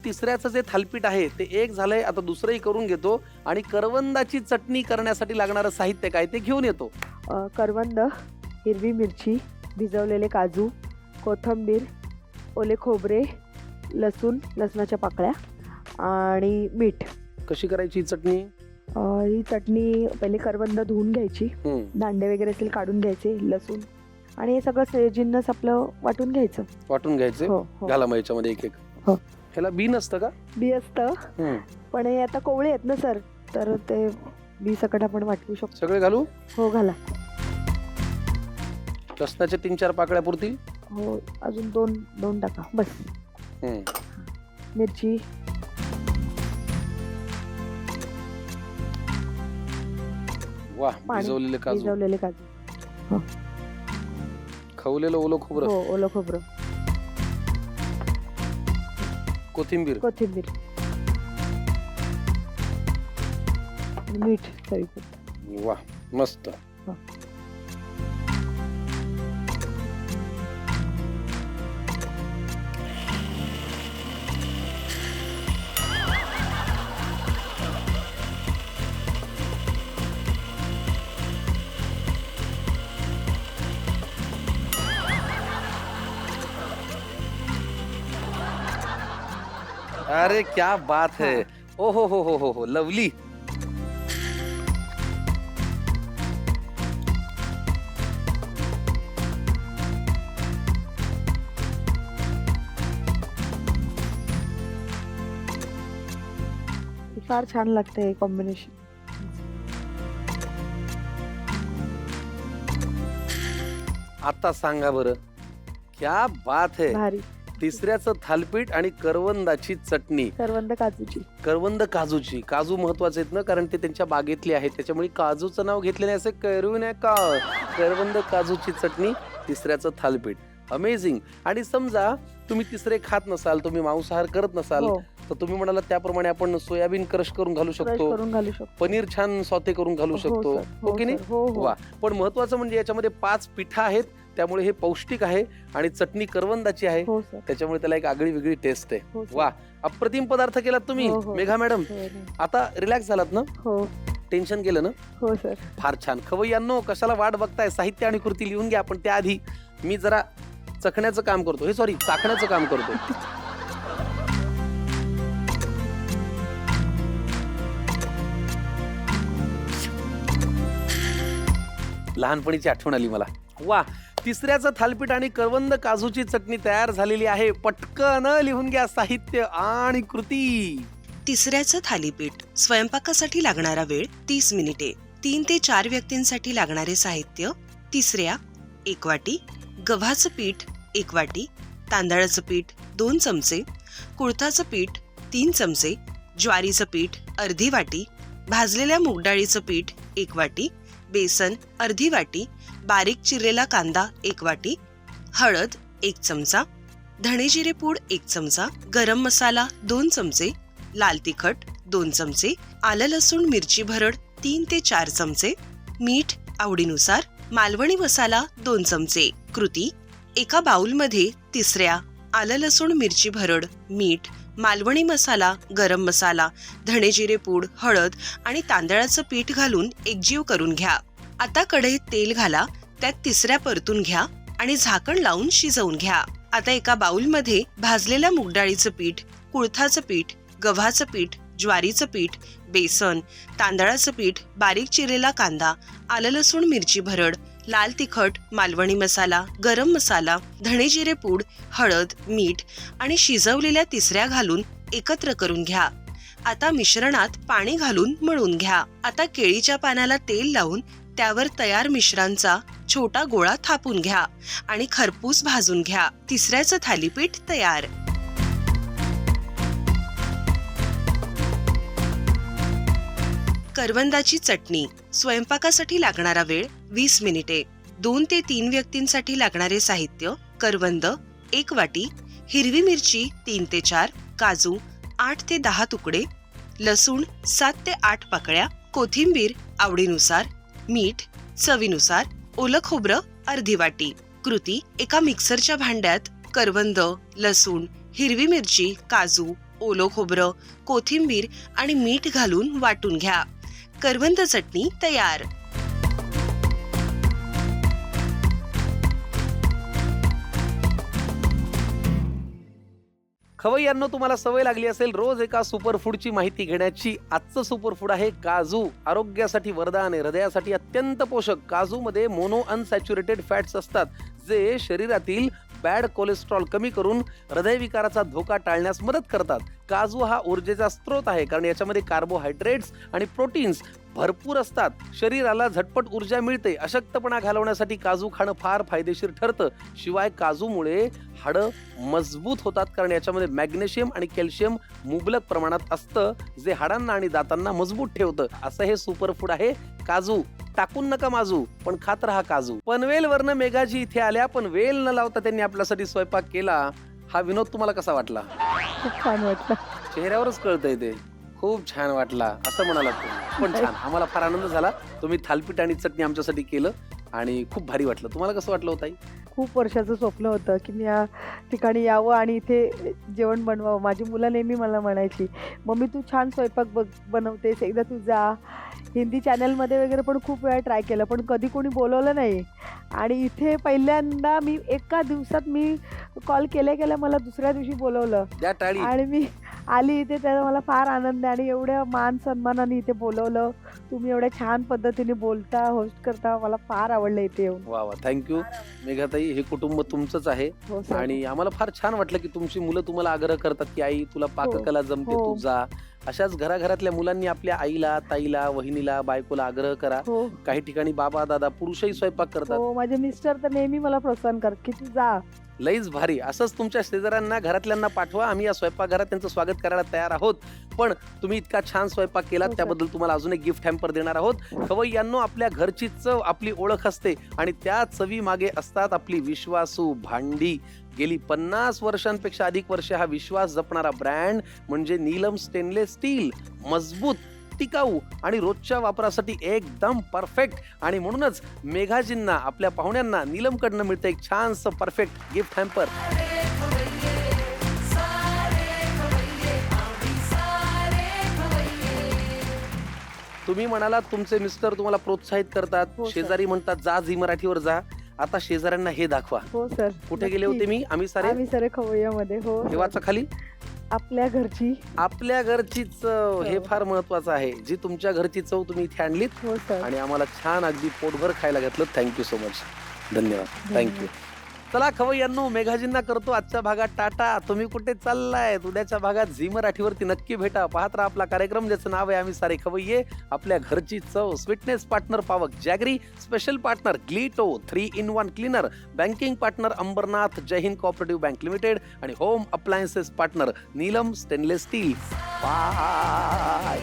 तिसऱ्याचं जे थालीपीठ आहे ते एक झालंय, आता दुसरंही करून घेतो आणि करवंदाची चटणी करण्यासाठी लागणारं साहित्य काय ते घेऊन येतो. करवंद, हिरवी मिरची, भिजवलेले काजू, कोथिंबीर, ओले खोबरे, लसणाच्या पाकळ्या आणि मीठ. कशी करायची ही चटणी? ही चटणी पहिले करवंद धुवून घ्यायची, दांडे वगैरे असेल काढून घ्यायचे, लसूण आणि हे सगळं जिन्नस आपलं वाटून घ्यायचं. वाटून घ्यायचे. हो हो घाला मग याच्यामध्ये एक एक. हो. ह्याला बी नसतं का? बी असतं, पण हे आता कोवळे आहेत ना सर, तर ते बी सकट आपण वाटू शकतो. सगळे घालू? हो घाला. लसणाच्या 3-4 पाकळ्या पुरतील? हो, अजून दोन टाका बस. मिरची, वाह, भिजवलेले काजू, खवलेलं ओलं खोबरं. हो ओलं खोबरं, कोथिंबीर, मीठ चवीपुरतं. वाह मस्त. अरे क्या बात है. ओ हो लवली. फार छान लागते हे कॉम्बिनेशन. आता सांगा बरं, क्या बात है. भारी. तिसऱ्याचं थालीपीठ आणि करवंदाची चटणी. करवंद काजूची. काजू महत्वाचे आहेत ना, कारण ते त्यांच्या बागेतले आहेत, त्याच्यामुळे काजूचं नाव घेतलेलं असं करू नये का. करवंद काजूची चटणी, तिसऱ्याचं थालीपीठ. अमेझिंग. आणि समजा तुम्ही तिसरे खात नसाल, तुम्ही मांसाहार करत नसाल, तर तुम्ही म्हणाला त्याप्रमाणे आपण सोयाबीन क्रश करून घालू शकतो, पनीर छान सॉते करून घालू शकतो, हो की नाही. वा. पण महत्वाचं म्हणजे याच्यामध्ये 5 पिठा आहेत, त्यामुळे हे पौष्टिक आहे आणि चटणी करवंदाची आहे, त्याच्यामुळे त्याला एक आगळी वेगळी टेस्ट आहे. वा, अप्रतिम पदार्थ केलात तुम्ही मेघा मॅडम. आता रिलॅक्स झालात ना? हो. टेन्शन गेलं ना? हो सर. फार छान. खवय्यांनो, कशाला वाट बघताय, साहित्य आणि कृती लिहून घ्या. पण त्याआधी मी जरा चाखण्याचं काम करतो. लहानपणीची आठवण आली मला. वा, तिसऱ्याचं थालीपीठ आणि करवंद काजूची चटणी तयार झालेली आहे. पटकन लिहून घ्या साहित्य आणि कृती. तिसऱ्याचं थालीपीठ. स्वयंपाकासाठी लागणारा वेळ 30 मिनिटे. 3 ते 4 व्यक्तींसाठी लागणारे साहित्य: तिसऱ्या 1 वाटी, गव्हाचं पीठ 1 वाटी, तांदळाचं पीठ 2 चमचे, कुळथाचं पीठ 3 चमचे, ज्वारीचं पीठ अर्धी वाटी, भाजलेल्या मूगडाळीचं पीठ 1 वाटी, बेसन अर्धी वाटी, बारीक चिरलेला कांदा 1 वाटी, हळद 1 चमचा, धणे-जिरे पूड 1 चमचा, गरम मसाला 2 चमचे, लाल तिखट 2 चमचे, आलं लसूण मिरची भरड 3 ते 4 चमचे, मीठ आवडीनुसार, मालवणी मसाला 2 चमचे. कृती: एका बाउलमध्ये तिसऱ्या, आलं लसूण मिरची भरड, मीठ, मालवणी मसाला, गरम मसाला, धणे-जिरे पूड, हळद आणि तांदळाचं पीठ घालून एकजीव करून घ्या. आता कढईत तेल घाला, त्यात तिसऱ्या परतून घ्या आणि झाकण लावून शिजवून घ्या. आता एका बाउलमध्ये भाजलेल्या मूगडाळीचं पीठ, कुळथाचं पीठ, गव्हाचं पीठ, ज्वारीचं पीठ, बेसन, तांदळाचं पीठ, बारीक चिरलेला कांदा, आलं लसूण मिरची भरड, लाल तिखट, मालवणी मसाला, गरम मसाला, धणे-जिरे पूड, हळद, मीठ आणि शिजवलेल्या तिसऱ्या घालून एकत्र करून घ्या. आता मिश्रणात पाणी घालून मळून घ्या. आता केळीच्या पानाला तेल लावून त्यावर तयार मिश्रांचा छोटा गोळा थापून घ्या आणि खरपूस भाजून घ्या. तिसऱ्याचं थालीपीठ तयार. करवंदाची चटणी. स्वयंपाकासाठी लागणारा वेळ 20 मिनिटे. 2 ते 3 व्यक्तींसाठी लागणारे साहित्य: करवंद 1 वाटी, हिरवी मिरची 3 ते 4, काजू 8 ते 10 तुकडे, लसूण 7 ते 8 पाकळ्या, कोथिंबीर आवडीनुसार, मीठ चवीनुसार, ओलं खोबरं अर्धी वाटी. कृती: एका मिक्सरच्या भांड्यात करवंद, लसूण, हिरवी मिरची, काजू, ओलं खोबरं, कोथिंबीर आणि मीठ घालून वाटून घ्या. करवंद चटणी तयार. खवय्यांनो, तुम्हाला सवय लागली असेल रोज एका सुपरफूडची माहिती घेण्याची. आजचं सुपरफूड आहे काजू. आरोग्यासाठी वरदान आहे, हृदयासाठी अत्यंत पोषक. काजूमध्ये मोनो अनसॅच्युरेटेड फॅट्स असतात जे शरीरातील बॅड कोलेस्ट्रॉल कमी करून हृदयविकाराचा धोका टाळण्यास मदत करतात. काजू हा ऊर्जेचा स्रोत आहे कारण याच्यामध्ये कार्बोहायड्रेट्स आणि प्रोटीन्स भरपूर असतात. शरीराला झटपट ऊर्जा मिळते. अशक्तपणा घालवण्यासाठी काजू खाणं फार फायदेशीर ठरतं. शिवाय काजूमुळे हाडं मजबूत होतात कारण याच्यामध्ये मॅग्नेशियम आणि कॅल्शियम मुबलक प्रमाणात असतं जे हाडांना आणि दातांना मजबूत ठेवतं. असं हे सुपरफूड आहे काजू. टाकून नका माजू, पण खात राहा काजू. पनवेल वरनं मेघाजी इथे आल्या, पण वेल न लावता त्यांनी आपल्यासाठी स्वयंपाक केला. हा विनोद तुम्हाला कसा वाटला? खूप छान वाटलं. चेहऱ्यावरच कळतंय ते. खूप छान वाटला असं म्हणाला तुम्ही. पण छान, आम्हाला फार आनंद झाला. तुम्ही थालपीठ आणि चटणी आमच्यासाठी केलं आणि खूप भारी वाटलं. तुम्हाला कसं वाटलं होतं? खूप वर्षाचं स्वप्न होतं की मी या ठिकाणी यावं आणि इथे जेवण बनवावं. माझी मुलं नेहमी मला म्हणायची, मम्मी तू छान स्वयंपाक बनवतेस, एकदा तू जा. हिंदी चॅनलमध्ये वगैरे पण खूप वेळा ट्राय केलं, पण कधी कोणी बोलवलं नाही. आणि इथे पहिल्यांदा मी एका दिवसात मी कॉल केल्या मला दुसऱ्या दिवशी बोलवलं आणि मी आली इथे. त्याचा मला फार आनंद आहे आणि एवढ्या मान सन्मानाने इथे बोलवलं. तुम्ही एवढ्या छान पद्धतीने बोलता, होस्ट करता. मला फार आवडलं इथे येऊन. वा वा, थँक्यू मेघाताई. हे कुटुंब तुमचंच आहे हो सर. आणि आम्हाला फार छान वाटलं की तुमची मुलं तुम्हाला आग्रह करतात की आई तुला पाककला जमते, हो. तू जा. अशाच घराघरातल्या मुलांनी आपल्या आईला, ताईला, वहिनीला, बायकोला आग्रह करा. हो काही ठिकाणी बाबा, दादा, पुरुषही स्वयंपाक करतात. हो, माझे मिस्टर तर नेहमी मला प्रोत्साहन करतात की तू जा. लईच भारी. असंच तुमच्या शेजाऱ्यांना, घरातल्यांना पाठवा. आम्ही या स्वयंपाकघरात त्यांचं स्वागत करायला तयार आहोत. पण तुम्ही इतका छान स्वयंपाक केला हो, सर. त्याबद्दल तुम्हाला अजून एक गिफ्ट हॅम्पर देणार आहोत. खवय्यांनो, आपल्या घरची चव आपली ओळख असते आणि त्या चवी मागे असतात आपली विश्वासू भांडी. गेली 50 वर्षांपेक्षा अधिक वर्षे हा विश्वास जपणारा ब्रँड म्हणजे नीलम स्टेनलेस स्टील. मजबूत, टिकाऊ आणि रोजच्या वापरासाठी एकदम परफेक्ट. आणि म्हणूनच मेघाजींना, आपल्या पाहुण्यांना नीलमकडनं मिळतं एक छानसं परफेक्ट गिफ्ट हॅम्पर. तुम्ही म्हणालात तुमचे मिस्टर तुम्हाला प्रोत्साहित करतात, हो, सर. शेजारी म्हणतात जा झी मराठीवर जा. आता शेजाऱ्यांना हे दाखवा. हो सर. कुठे गेले होते मी? आम्ही सारे खवय्यामध्ये. हो हे वाचा खाली. आपल्या घरची. आपल्या घरची चव, हे फार महत्वाचं आहे. जी तुमच्या घरची चव तुम्ही इथे आणलीत हो सर. आणि आम्हाला छान अगदी पोटभर खायला घातलं. Thank you so much. धन्यवाद. थँक्यू. चला खवय्यांनो, मेघाजींना करतो आजच्या भागात टाटा. तुम्ही कुठे चाललाय? उद्याच्या भागात झी मराठीवरती नक्की भेटा. पाहत राहा आपला कार्यक्रम ज्याचं नाव आहे आम्ही सारे खवय्ये. आपल्या घरची चव. स्वीटनेस पार्टनर पावक जॅगरी, स्पेशल पार्टनर ग्लिटो 3-in-1 cleaner, banking partner Ambernath Jai Hind cooperative bank limited आणि home appliances partner Neelam stainless steel. Bye.